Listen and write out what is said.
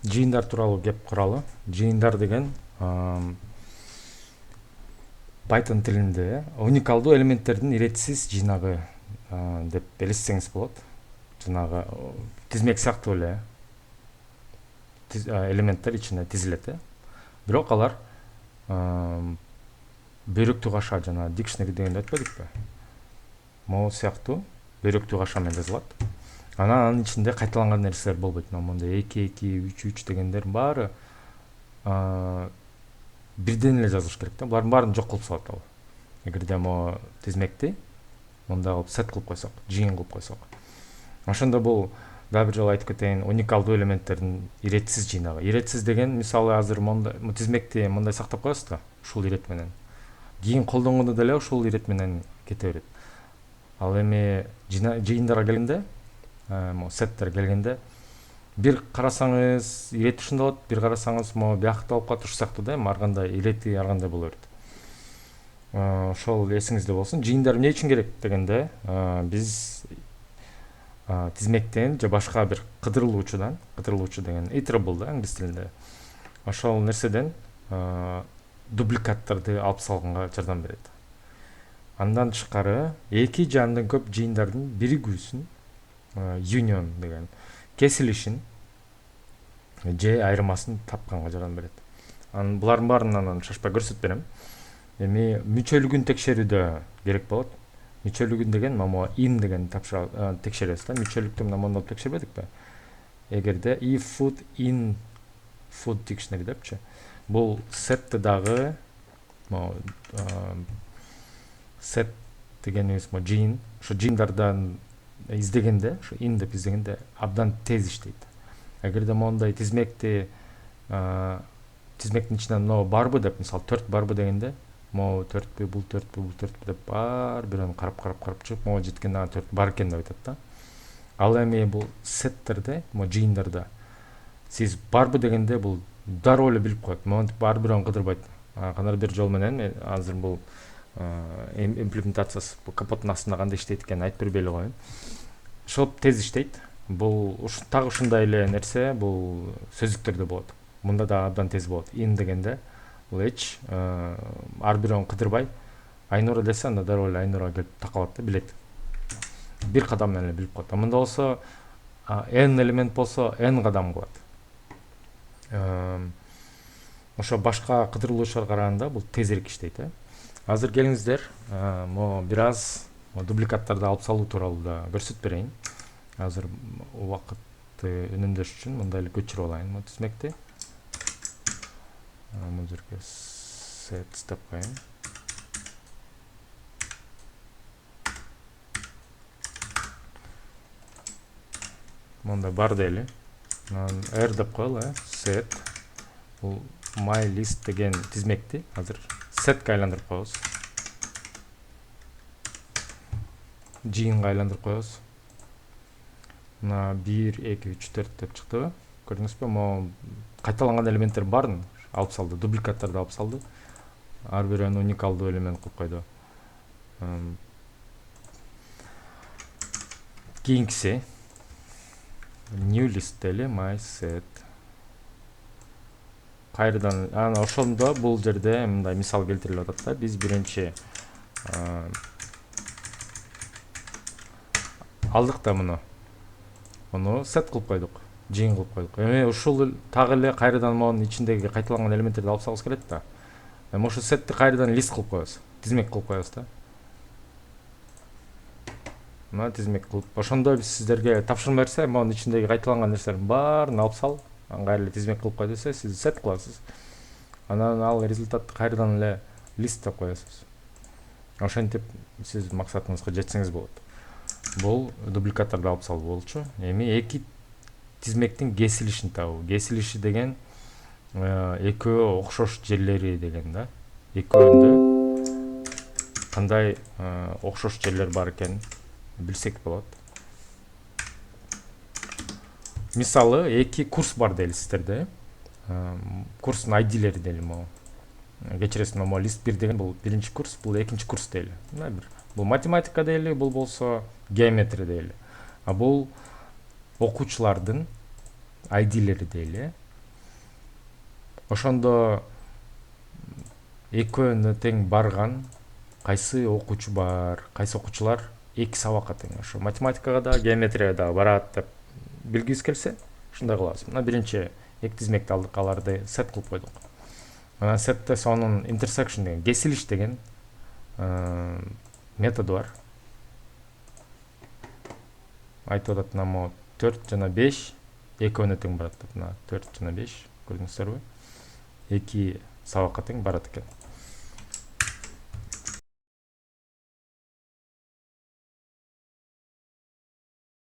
жыйындар тууралуу кеп куралы. Жыйындар деген Python тилинде уникалдуу элементтердин иретсиз жыйнагы деп элестесеңиз болот. Жанагы тизмек сыяктуу эле элементтер ичине тизилет. Бирок алар бөйрөктүү каша жана dictionary дегенди айтпадыкпы? Могу сыяктуу бөйрөктүү каша менен жазылат. Анын ичинде кайталанган нерселер болбойт. Мондай 2 2 3 3 дегендер баары бирден эле жазылыш керек да. Булардын баарын жок кылып салат ал. Эгерде мо тизмекти мындай кылып сет кылып койсок, жыйын кылып койсок. Ошондо бул дагы бир жолу айтып кетейин, уникалдуу элементтердин иретсиз жыйнагы. Иретсиз деген мисалы азыр мондай тизмекти мындай сактап коесуз да, ушул ирет менен. Кийин колдонгондо деле ушул ирет менен кете берет. Ал эми жыйындарга келгенде, сеттер келгенде бир карасаңыз ирет ушундай болот, бир карасаңыз биякта болуп калат, ушул сыяктуу да, ар кандай ирети ар кандай боло берет. Ошол эсиңизде болсун. Жыйындар эмне үчүн керек дегенде, биз тизмектен же башка бир кыдырылуучу деген iterable да англис тилинде. Ошол нерседен дубликаттарды алып салганга жардам берет. Андан тышкары эки же андан көп жыйындардын биригүүсүн union деген кесилишин же айырмасын тапканга жардам берет. Булардын баарын анан шашпай көрсөтүп берем. Эми мүчөлүгүн текшерүүдө керек болот. Мүчөлүгүн деген момо in деген текшеребиз да. Мүчөлүктү мына мондоп текшербедикпи? Эгерде if food in food dictionary депчи. Бул setти дагы set дегенибиз жыйын. Ошо жыйындардан издегенде, ошо in деп издегенде абдан тез иштейт. Эгерде мондай тизмектин ичинен мына барбы деп, мисалы 4 барбы дегенде, могу 4пү, бул 4пү, бул 4пү деп ар бирөөнү карап чыгып, могу жеткенде 4 бар экен деп айтат да. Ал эми бул сеттерде, жыйындарда сиз барбы дегенде бул дароо эле билип коет. Монтип ар бирөөнү кыдырбайт. Кандай бир жол менен азыр бул имплементациясы капоттун астында кандай иштейт экенин айтып бербей эле коеюн. Ошол тез иштейт. Бул так ушундай эле нерсе бул сөздүктөрдө болот. Мында да абдан тез болот. In дегенде бул эч ар бирөөнү кыдырбай, Айнура десе анда дароо эле Айнура келип такалат да, билет. Бир кадам менен эле билип коет. Мында болсо n элемент болсо n кадам кылат. Ошо башка кыдырылуучуларга караганда бул тезирээк иштейт. Азыр келиңиздер, мо бир аз дубликаттарды алып салуу тууралуу да көрсөтүп берейин. Азыр убакытты үнөмдөш үчүн мындай эле көчүрүп алайын мо тизмекти. Бул жерге set деп коеюн. Мында бар дейли. R деп коелу, set. Бул my list деген тизмекти азыр setке айландырып коебуз. Жыйынга айландырып коебуз. Мына 1 2 3 4 деп чыктыбы? Көрдүңүзбү? Мо кайталанган элементтер барын алып салды, дубликаттарды алып салды. Ар бирөөнү уникалдуу элемент кылып койду. Кийинкиси new list дейли, my set. Кайрадан ана ошондо бул жерде мындай мисал келтирилип атат да. Биз биринчи алдык да муну set кылып койдук, жыйын кылып койдук. Эми ушул так эле кайрадан монун ичиндеги кайталанган элементтерди алып салгыбыз келет да. Эми ошо setти кайрадан лист кылып коебуз, тизмек кылып коебуз да. Мына тизмек кылып, ошондо биз сиздерге тапшырма берсе, монун ичиндеги кайталанган нерселердин баарын алып сал, кайра эле тизмек кылып кой десе, сиз set кыласыз. Анан ал результатты кайрадан эле лист деп коесуз. Ошентип сиз максатыңызга жетсеңиз болот. Бул дубликаттарды алып салуу болчу. Эми эки тизмектин кесилишин табуу. Кесилиши деген экөө окшош жерлери деген да. Экөөндө кандай окшош жерлер бар экенин билсек болот. Мисалы, эки курс бар дейли сиздерде. Курстун айдилери дейли мо. Кечиресиз, мо лист 1 деген бул биринчи курс, бул экинчи курс дейли. Бул математика дейли, бул болсо геометрия дейли. Бул окуучулардын айдилери дейли. ошондо экөөнө тең барган кайсы окуучу бар, кайсы окуучулар эки сабакка тең ошо математикага да геометрияга да барат деп билгибиз келсе ушундай кылабыз. Мына биринчи эки тизмекти алдык, аларды сет кылып койдук. Анан сетте сонун intersection деген, кесилиш деген методу бар. Айтып атат, мына 4 жана 5 экөөнө тең барат деп. Мына 4 жана 5 көрдүңүздөрбү? Эки сабакка тең барат экен.